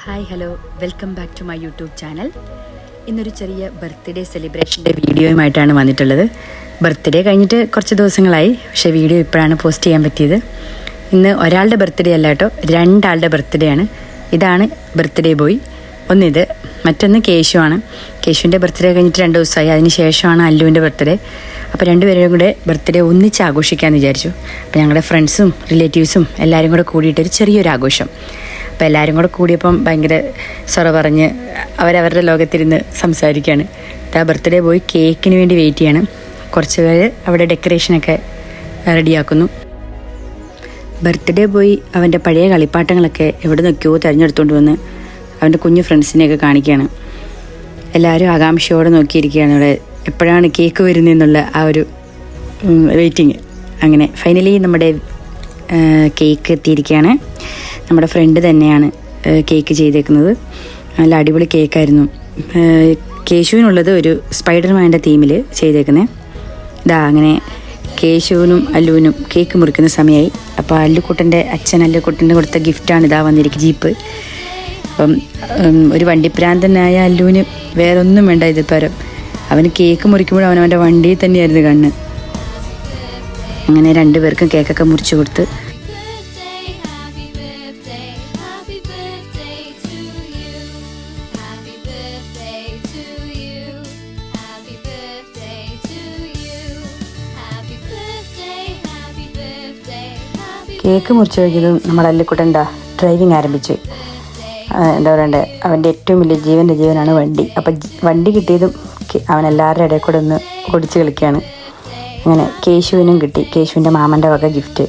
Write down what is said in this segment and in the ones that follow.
Hi hello welcome back to my YouTube channel. ഇന്നൊരു ചെറിയ birthday സെലിബ്രേഷൻ്റെ വീഡിയോയുമായിട്ടാണ് വന്നിട്ടുള്ളത്. ബർത്ത്ഡേ കഴിഞ്ഞിട്ട് കുറച്ച് ദിവസങ്ങളായി, പക്ഷേ വീഡിയോ ഇപ്പോഴാണ് പോസ്റ്റ് ചെയ്യാൻ പറ്റിയത്. ഇന്ന് ഒരാളുടെ ബർത്ത്ഡേ അല്ല കേട്ടോ, രണ്ടാളുടെ ബർത്ത്ഡേ ആണ്. ഇതാണ് ബർത്ത്ഡേ ബോയ്, ഒന്നിത്, മറ്റൊന്ന് കേശുവാണ്. കേശുവിൻ്റെ ബർത്ത്ഡേ കഴിഞ്ഞിട്ട് 2 ദിവസമായി. അതിന് ശേഷമാണ് അല്ലുവിൻ്റെ ബർത്ത്ഡേ. അപ്പോൾ രണ്ടുപേരും കൂടെ ബർത്ത്ഡേ ഒന്നിച്ച് ആഘോഷിക്കാമെന്ന് വിചാരിച്ചു. അപ്പോൾ ഞങ്ങളുടെ ഫ്രണ്ട്സും റിലേറ്റീവ്സും എല്ലാവരും കൂടെ കൂടിയിട്ടൊരു ചെറിയൊരു ആഘോഷം. അപ്പോൾ എല്ലാവരും കൂടെ കൂടിയപ്പം ഭയങ്കര സൊറ പറഞ്ഞ് അവരവരുടെ ലോകത്തിരുന്ന് സംസാരിക്കുകയാണ്. ആ ബർത്ത്ഡേ പോയി കേക്കിന് വേണ്ടി വെയിറ്റ് ചെയ്യണം. കുറച്ച് പേര് അവിടെ ഡെക്കറേഷനൊക്കെ റെഡിയാക്കുന്നു. ബർത്ത്ഡേ പോയി അവൻ്റെ പഴയ കളിപ്പാട്ടങ്ങളൊക്കെ എവിടെ നിൽക്കുകയോ തിരഞ്ഞെടുത്തുകൊണ്ട് വന്ന് അവൻ്റെ കുഞ്ഞു ഫ്രണ്ട്സിനെയൊക്കെ കാണിക്കുകയാണ്. എല്ലാവരും ആകാംക്ഷയോടെ നോക്കിയിരിക്കുകയാണ് ഇവിടെ എപ്പോഴാണ് കേക്ക് വരുന്നതെന്നുള്ള ആ ഒരു വെയിറ്റിങ്. അങ്ങനെ ഫൈനലി നമ്മുടെ കേക്ക് എത്തിയിരിക്കുകയാണ്. നമ്മുടെ ഫ്രണ്ട് തന്നെയാണ് കേക്ക് ചെയ്തേക്കുന്നത്. നല്ല അടിപൊളി കേക്കായിരുന്നു. കേശുവിനുള്ളത് ഒരു സ്പൈഡർമാൻ്റെ തീമിൽ ചെയ്തേക്കുന്നത്. അങ്ങനെ കേശുവിനും അല്ലുവിനും കേക്ക് മുറിക്കുന്ന സമയമായി. അപ്പോൾ അല്ലുക്കുട്ടൻ്റെ അച്ഛൻ അല്ലുക്കുട്ടൻ്റെ കൊടുത്ത ഗിഫ്റ്റാണ് വന്നിരിക്കുക, ജീപ്പ്. അപ്പം ഒരു വണ്ടിപ്രാന്തനായ അല്ലുവിന് വേറൊന്നും വേണ്ട ഇത് പരം. അവന് കേക്ക് മുറിക്കുമ്പോൾ അവനവൻ്റെ വണ്ടിയിൽ തന്നെയായിരുന്നു കണ്ണ്. അങ്ങനെ 2 പേർക്കും കേക്കൊക്കെ മുറിച്ച് കൊടുത്ത് കേക്ക് മുറിച്ച് വയ്ക്കുന്നതും നമ്മുടെ അല്ലിക്കുട്ടൻ ഡ്രൈവിങ് ആരംഭിച്ചു. എന്താ പറയണ്ടേ, അവൻ്റെ ഏറ്റവും വലിയ ജീവനാണ് വണ്ടി. അപ്പം വണ്ടി കിട്ടിയതും അവൻ എല്ലാവരുടെ ഇടയിൽ കൂടെ ഒന്ന് ഓടിച്ച് കളിക്കുകയാണ്. അങ്ങനെ കേശുവിനും കിട്ടി, കേശുവിൻ്റെ മാമൻ്റെ വക ഗിഫ്റ്റ്.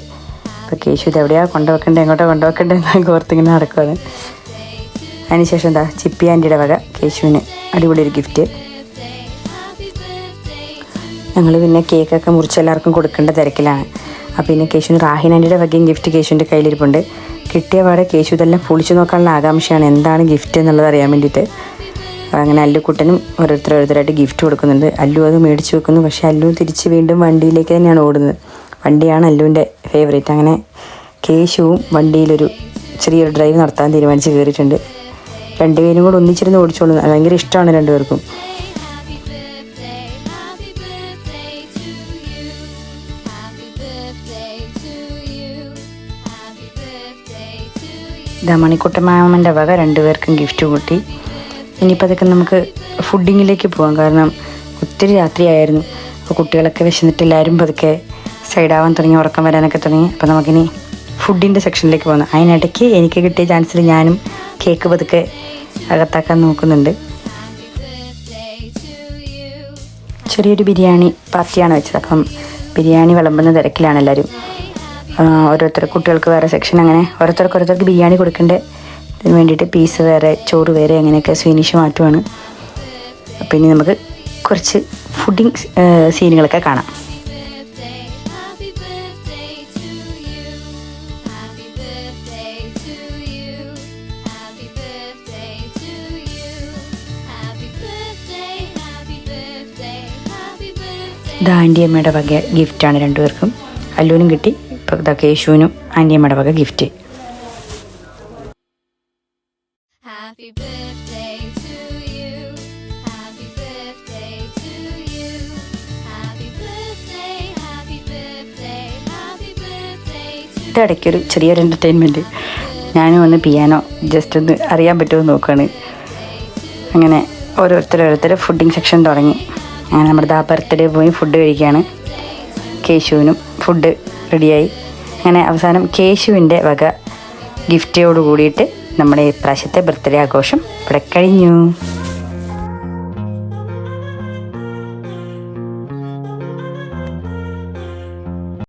അപ്പോൾ കേശു ഇത് എവിടെയാണ് എങ്ങോട്ടോ കൊണ്ടുവെക്കണ്ടേ എന്നൊക്കെ ഓർത്തിങ്ങനെ നടക്കുകയാണ്. അതിനുശേഷം ചിപ്പി ആൻറ്റിയുടെ വക കേശുവിന് അടിപൊളി ഒരു ഗിഫ്റ്റ്. ഞങ്ങൾ പിന്നെ കേക്കൊക്കെ മുറിച്ച് എല്ലാവർക്കും കൊടുക്കേണ്ട തിരക്കിലാണ്. അപ്പോൾ പിന്നെ കേശുവിന് റാഹിൻ ആൻറ്റിയുടെ വകയും ഗിഫ്റ്റ് കേശുവിൻ്റെ കയ്യിലിരിപ്പുണ്ട്. കിട്ടിയ പാടെ കേശു ഇതെല്ലാം പൊളിച്ചു നോക്കാനുള്ള ആകാംക്ഷയാണ്, എന്താണ് ഗിഫ്റ്റ് എന്നുള്ളത് അറിയാൻ വേണ്ടിയിട്ട്. അങ്ങനെ അല്ലുക്കുട്ടനും ഓരോരുത്തരായിട്ട് ഗിഫ്റ്റ് കൊടുക്കുന്നുണ്ട്. അല്ലു അത് മേടിച്ച് വെക്കുന്നു. പക്ഷേ അല്ലു തിരിച്ച് വീണ്ടും വണ്ടിയിലേക്ക് തന്നെയാണ് ഓടുന്നത്. വണ്ടിയാണ് അല്ലുവിൻ്റെ ഫേവറേറ്റ്. അങ്ങനെ കേശുവും വണ്ടിയിലൊരു ചെറിയൊരു ഡ്രൈവ് നടത്താൻ തീരുമാനിച്ച് കയറിയിട്ടുണ്ട്. 2 പേരും കൂടെ ഒന്നിച്ചിരുന്ന് ഓടിച്ചോളും. ഭയങ്കര ഇഷ്ടമാണ് 2 പേർക്കും. മണിക്കുട്ടമാമൻ്റെ വക 2 പേർക്കും ഗിഫ്റ്റ് കൂട്ടി. ഇനിയിപ്പോൾ അതൊക്കെ നമുക്ക് ഫുഡിങ്ങിലേക്ക് പോകാം. കാരണം ഒത്തിരി രാത്രിയായിരുന്നു. അപ്പോൾ കുട്ടികളൊക്കെ വിശന്നിട്ട് എല്ലാവരും പതുക്കെ സൈഡാവാൻ തുടങ്ങി, ഉറക്കം വരാനൊക്കെ തുടങ്ങി. അപ്പോൾ നമുക്കിനി ഫുഡിൻ്റെ സെക്ഷനിലേക്ക് പോകാം. അതിനിടയ്ക്ക് എനിക്ക് കിട്ടിയ ചാൻസിൽ ഞാനും കേക്ക് പതുക്കെ അകത്താക്കാൻ നോക്കുന്നുണ്ട്. ചെറിയൊരു ബിരിയാണി പാർട്ടിയാണ് വെച്ചത്. അപ്പം ബിരിയാണി വിളമ്പുന്ന തിരക്കിലാണ് എല്ലാവരും. ഓരോരുത്തർ കുട്ടികൾക്ക് വേറെ സെക്ഷൻ, അങ്ങനെ ഓരോരുത്തർക്ക് ബിരിയാണി കൊടുക്കേണ്ടതിന് വേണ്ടിയിട്ട് പീസ് വേറെ, ചോറ് വേറെ, അങ്ങനെയൊക്കെ സ്വീനിഷ് മാറ്റുവാണ്. അപ്പോൾ ഇനി നമുക്ക് കുറച്ച് ഫുഡിങ് സീനുകളൊക്കെ കാണാം. ആൻറ്റിയമ്മയുടെ വക ഗിഫ്റ്റാണ് 2 പേർക്കും. അല്ലുവിനും കിട്ടി. ഇപ്പോൾ കേശുവിനും ആൻറ്റിയമ്മയുടെ വക ഗിഫ്റ്റ്. ഇടയ്ക്കൊരു ചെറിയൊരു എൻ്റർടൈൻമെൻറ്റ്. ഞാനും ഒന്ന് പിയാനോ ജസ്റ്റ് ഒന്ന് അറിയാൻ പറ്റുമോ നോക്കുകയാണ്. അങ്ങനെ ഓരോരുത്തർ ഫുഡിങ് സെക്ഷൻ തുടങ്ങി. അങ്ങനെ നമ്മുടെ ബർത്ത്ഡേ പോയി ഫുഡ് കഴിക്കുകയാണ്. കേശുവിനും ഫുഡ് റെഡിയായി. അങ്ങനെ അവസാനം കേശുവിൻ്റെ വക ഗിഫ്റ്റോട് കൂടിയിട്ട് നമ്മുടെ ഈ പ്രാവശ്യത്തെ ബർത്ത്ഡേ ആഘോഷം ഇവിടെ കഴിഞ്ഞു.